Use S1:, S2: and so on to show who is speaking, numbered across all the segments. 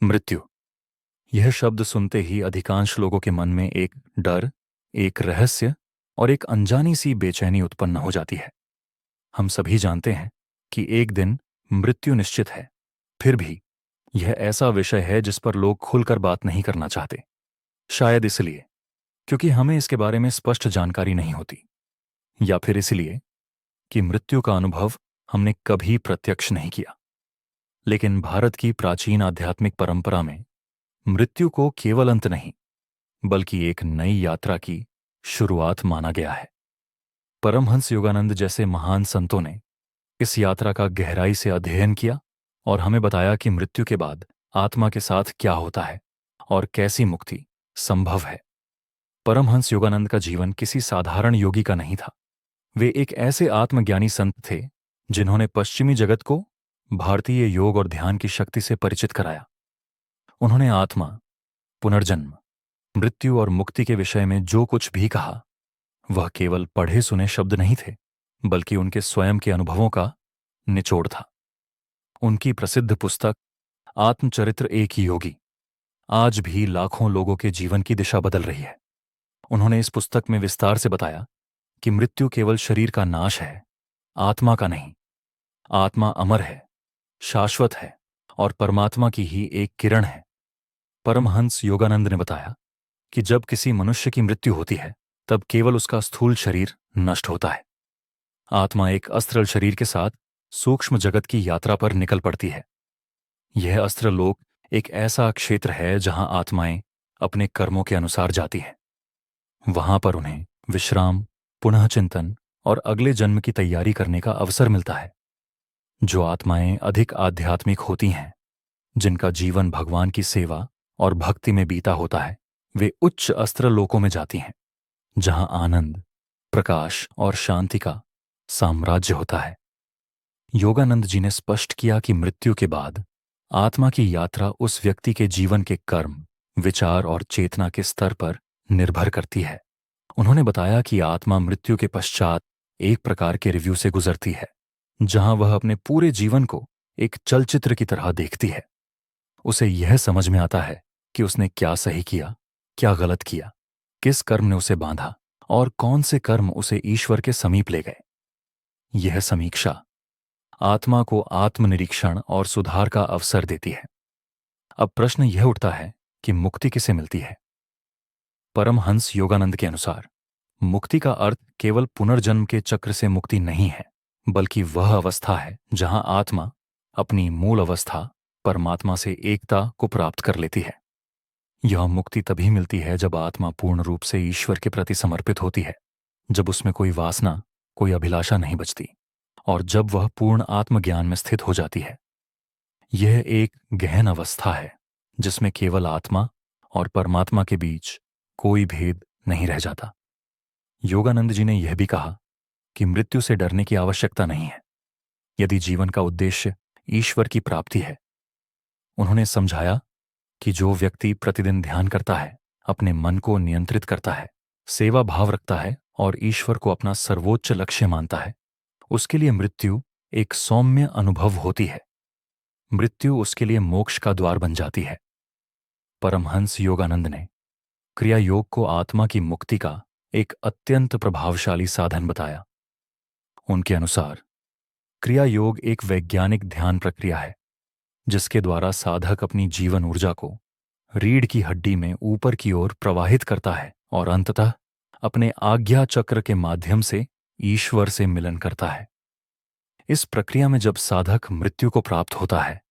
S1: मृत्यु। यह शब्द सुनते ही अधिकांश लोगों के मन में एक डर, एक रहस्य और एक अनजानी सी बेचैनी उत्पन्न हो जाती है। हम सभी जानते हैं कि एक दिन मृत्यु निश्चित है। फिर भी यह ऐसा विषय है जिस पर लोग खुलकर बात नहीं करना चाहते। शायद इसलिए क्योंकि हमें इसके बारे में स्पष्ट जानकारी नहीं होती, या फिर इसलिए कि मृत्यु का अनुभव हमने कभी प्रत्यक्ष नहीं किया। लेकिन भारत की प्राचीन आध्यात्मिक परंपरा में मृत्यु को केवल अंत नहीं, बल्कि एक नई यात्रा की शुरुआत माना गया है। परमहंस योगानंद जैसे महान संतों ने इस यात्रा का गहराई से अध्ययन किया और हमें बताया कि मृत्यु के बाद आत्मा के साथ क्या होता है और कैसी मुक्ति संभव है। परमहंस योगानंद का जीवन किसी साधारण योगी का नहीं था। वे एक ऐसे आत्मज्ञानी संत थे जिन्होंने पश्चिमी जगत को भारतीय योग और ध्यान की शक्ति से परिचित कराया। उन्होंने आत्मा, पुनर्जन्म, मृत्यु और मुक्ति के विषय में जो कुछ भी कहा, वह केवल पढ़े सुने शब्द नहीं थे, बल्कि उनके स्वयं के अनुभवों का निचोड़ था। उनकी प्रसिद्ध पुस्तक आत्मचरित्र एक योगी आज भी लाखों लोगों के जीवन की दिशा बदल रही है। उन्होंने इस पुस्तक में विस्तार से बताया कि मृत्यु केवल शरीर का नाश है, आत्मा का नहीं। आत्मा अमर है, शाश्वत है और परमात्मा की ही एक किरण है। परमहंस योगानंद ने बताया कि जब किसी मनुष्य की मृत्यु होती है, तब केवल उसका स्थूल शरीर नष्ट होता है। आत्मा एक अस्त्रल शरीर के साथ सूक्ष्म जगत की यात्रा पर निकल पड़ती है। यह अस्त्र लोक एक ऐसा क्षेत्र है जहां आत्माएं अपने कर्मों के अनुसार जाती हैं। वहां पर उन्हें विश्राम, पुनः चिंतन और अगले जन्म की तैयारी करने का अवसर मिलता है। जो आत्माएं अधिक आध्यात्मिक होती हैं, जिनका जीवन भगवान की सेवा और भक्ति में बीता होता है, वे उच्च अस्त्र लोकों में जाती हैं, जहां आनंद, प्रकाश और शांति का साम्राज्य होता है। योगानंद जी ने स्पष्ट किया कि मृत्यु के बाद आत्मा की यात्रा उस व्यक्ति के जीवन के कर्म, विचार और चेतना के स्तर पर निर्भर करती है। उन्होंने बताया कि आत्मा मृत्यु के पश्चात एक प्रकार के रिव्यू से गुजरती है, जहां वह अपने पूरे जीवन को एक चलचित्र की तरह देखती है। उसे यह समझ में आता है कि उसने क्या सही किया, क्या गलत किया, किस कर्म ने उसे बांधा और कौन से कर्म उसे ईश्वर के समीप ले गए। यह समीक्षा आत्मा को आत्मनिरीक्षण और सुधार का अवसर देती है। अब प्रश्न यह उठता है कि मुक्ति किसे मिलती है? परमहंस योगानंद के अनुसार मुक्ति का अर्थ केवल पुनर्जन्म के चक्र से मुक्ति नहीं है, बल्कि वह अवस्था है जहां आत्मा अपनी मूल अवस्था परमात्मा से एकता को प्राप्त कर लेती है। यह मुक्ति तभी मिलती है जब आत्मा पूर्ण रूप से ईश्वर के प्रति समर्पित होती है, जब उसमें कोई वासना, कोई अभिलाषा नहीं बचती और जब वह पूर्ण आत्मज्ञान में स्थित हो जाती है। यह एक गहन अवस्था है जिसमें केवल आत्मा और परमात्मा के बीच कोई भेद नहीं रह जाता। योगानंद जी ने यह भी कहा कि मृत्यु से डरने की आवश्यकता नहीं है, यदि जीवन का उद्देश्य ईश्वर की प्राप्ति है। उन्होंने समझाया कि जो व्यक्ति प्रतिदिन ध्यान करता है, अपने मन को नियंत्रित करता है, सेवा भाव रखता है और ईश्वर को अपना सर्वोच्च लक्ष्य मानता है, उसके लिए मृत्यु एक सौम्य अनुभव होती है। मृत्यु उसके लिए मोक्ष का द्वार बन जाती है। परमहंस योगानंद ने क्रिया योग को आत्मा की मुक्ति का एक अत्यंत प्रभावशाली साधन बताया। उनके अनुसार क्रिया योग एक वैज्ञानिक ध्यान प्रक्रिया है, जिसके द्वारा साधक अपनी जीवन ऊर्जा को रीढ़ की हड्डी में ऊपर की ओर प्रवाहित करता है और अंततः अपने आज्ञा चक्र के माध्यम से ईश्वर से मिलन करता है। इस प्रक्रिया में जब साधक मृत्यु को प्राप्त होता है,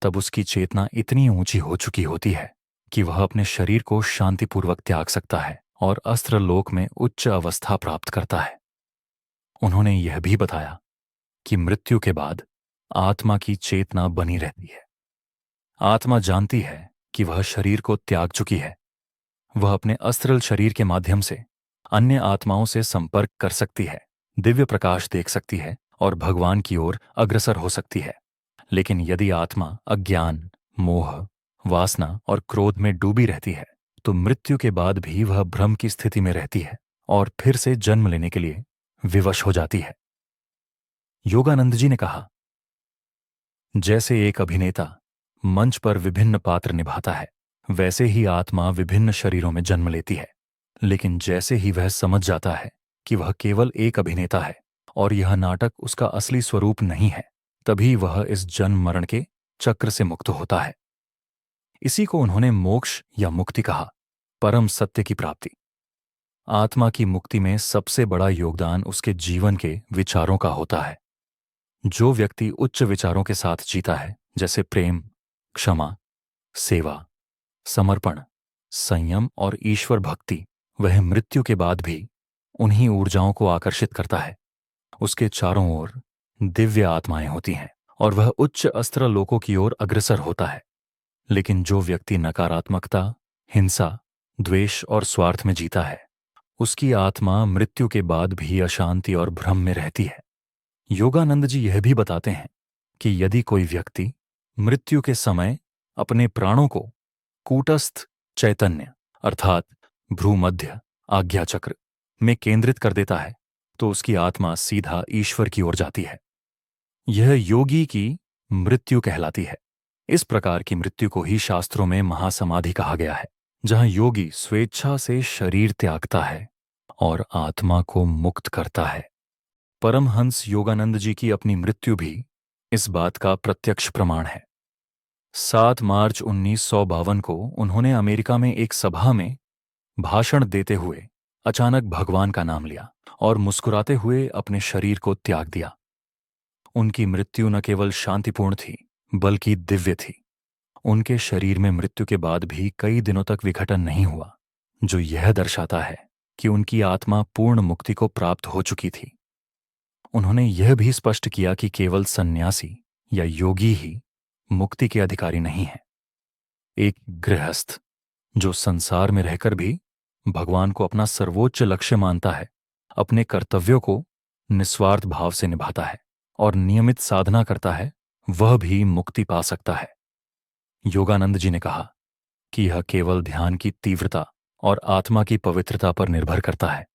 S1: तब उसकी चेतना इतनी ऊंची हो चुकी होती है कि वह अपने शरीर को शांतिपूर्वक त्याग सकता है और अस्त्र लोक में उच्च अवस्था प्राप्त करता है। उन्होंने यह भी बताया कि मृत्यु के बाद आत्मा की चेतना बनी रहती है। आत्मा जानती है कि वह शरीर को त्याग चुकी है। वह अपने अस्त्रल शरीर के माध्यम से अन्य आत्माओं से संपर्क कर सकती है, दिव्य प्रकाश देख सकती है और भगवान की ओर अग्रसर हो सकती है। लेकिन यदि आत्मा अज्ञान, मोह, वासना और क्रोध में डूबी रहती है, तो मृत्यु के बाद भी वह भ्रम की स्थिति में रहती है और फिर से जन्म लेने के लिए विवश हो जाती है। योगानंद जी ने कहा, जैसे एक अभिनेता मंच पर विभिन्न पात्र निभाता है, वैसे ही आत्मा विभिन्न शरीरों में जन्म लेती है। लेकिन जैसे ही वह समझ जाता है कि वह केवल एक अभिनेता है और यह नाटक उसका असली स्वरूप नहीं है, तभी वह इस जन्म मरण के चक्र से मुक्त होता है। इसी को उन्होंने मोक्ष या मुक्ति कहा, परम सत्य की प्राप्ति। आत्मा की मुक्ति में सबसे बड़ा योगदान उसके जीवन के विचारों का होता है। जो व्यक्ति उच्च विचारों के साथ जीता है, जैसे प्रेम, क्षमा, सेवा, समर्पण, संयम और ईश्वर भक्ति, वह मृत्यु के बाद भी उन्हीं ऊर्जाओं को आकर्षित करता है। उसके चारों ओर दिव्य आत्माएं होती हैं और वह उच्च अस्त्र लोकों की ओर अग्रसर होता है। लेकिन जो व्यक्ति नकारात्मकता, हिंसा, द्वेष और स्वार्थ में जीता है, उसकी आत्मा मृत्यु के बाद भी अशांति और भ्रम में रहती है। योगानंद जी यह भी बताते हैं कि यदि कोई व्यक्ति मृत्यु के समय अपने प्राणों को कूटस्थ चैतन्य अर्थात भ्रूमध्य आज्ञा चक्र में केंद्रित कर देता है, तो उसकी आत्मा सीधा ईश्वर की ओर जाती है। यह योगी की मृत्यु कहलाती है। इस प्रकार की मृत्यु को ही शास्त्रों में महासमाधि कहा गया है, जहां योगी स्वेच्छा से शरीर त्यागता है और आत्मा को मुक्त करता है। परमहंस योगानंद जी की अपनी मृत्यु भी इस बात का प्रत्यक्ष प्रमाण है। 7 मार्च 1952 को उन्होंने अमेरिका में एक सभा में भाषण देते हुए अचानक भगवान का नाम लिया और मुस्कुराते हुए अपने शरीर को त्याग दिया। उनकी मृत्यु न केवल शांतिपूर्ण थी, बल्कि दिव्य थी। उनके शरीर में मृत्यु के बाद भी कई दिनों तक विघटन नहीं हुआ, जो यह दर्शाता है कि उनकी आत्मा पूर्ण मुक्ति को प्राप्त हो चुकी थी। उन्होंने यह भी स्पष्ट किया कि केवल सन्यासी या योगी ही मुक्ति के अधिकारी नहीं है। एक गृहस्थ जो संसार में रहकर भी भगवान को अपना सर्वोच्च लक्ष्य मानता है, अपने कर्तव्यों को निस्वार्थ भाव से निभाता है और नियमित साधना करता है, वह भी मुक्ति पा सकता है। योगानंद जी ने कहा कि यह केवल ध्यान की तीव्रता और आत्मा की पवित्रता पर निर्भर करता है।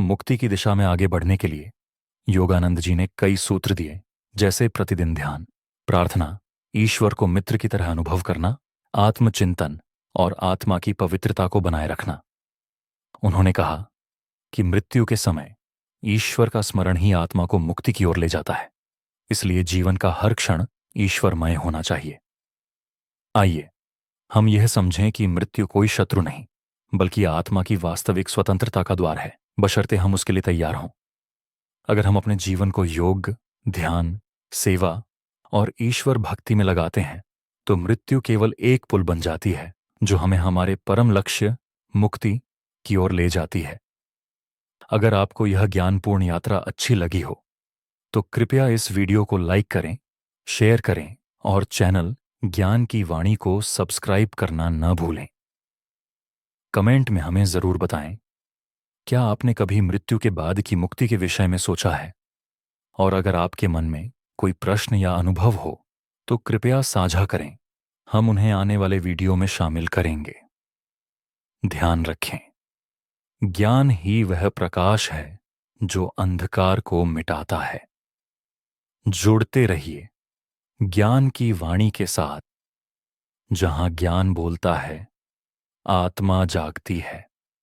S1: मुक्ति की दिशा में आगे बढ़ने के लिए योगानंद जी ने कई सूत्र दिए, जैसे प्रतिदिन ध्यान, प्रार्थना, ईश्वर को मित्र की तरह अनुभव करना, आत्मचिंतन और आत्मा की पवित्रता को बनाए रखना। उन्होंने कहा कि मृत्यु के समय ईश्वर का स्मरण ही आत्मा को मुक्ति की ओर ले जाता है, इसलिए जीवन का हर क्षण ईश्वरमय होना चाहिए। आइए हम यह समझें कि मृत्यु कोई शत्रु नहीं, बल्कि आत्मा की वास्तविक स्वतंत्रता का द्वार है, बशर्ते हम उसके लिए तैयार हों। अगर हम अपने जीवन को योग, ध्यान, सेवा और ईश्वर भक्ति में लगाते हैं, तो मृत्यु केवल एक पुल बन जाती है जो हमें हमारे परम लक्ष्य मुक्ति की ओर ले जाती है। अगर आपको यह ज्ञानपूर्ण यात्रा अच्छी लगी हो, तो कृपया इस वीडियो को लाइक करें, शेयर करें और चैनल ज्ञान की वाणी को सब्सक्राइब करना न भूलें। कमेंट में हमें जरूर बताएं, क्या आपने कभी मृत्यु के बाद की मुक्ति के विषय में सोचा है? और अगर आपके मन में कोई प्रश्न या अनुभव हो, तो कृपया साझा करें, हम उन्हें आने वाले वीडियो में शामिल करेंगे। ध्यान रखें, ज्ञान ही वह प्रकाश है जो अंधकार को मिटाता है। जुड़ते रहिए ज्ञान की वाणी के साथ। जहां ज्ञान बोलता है, आत्मा जागती है।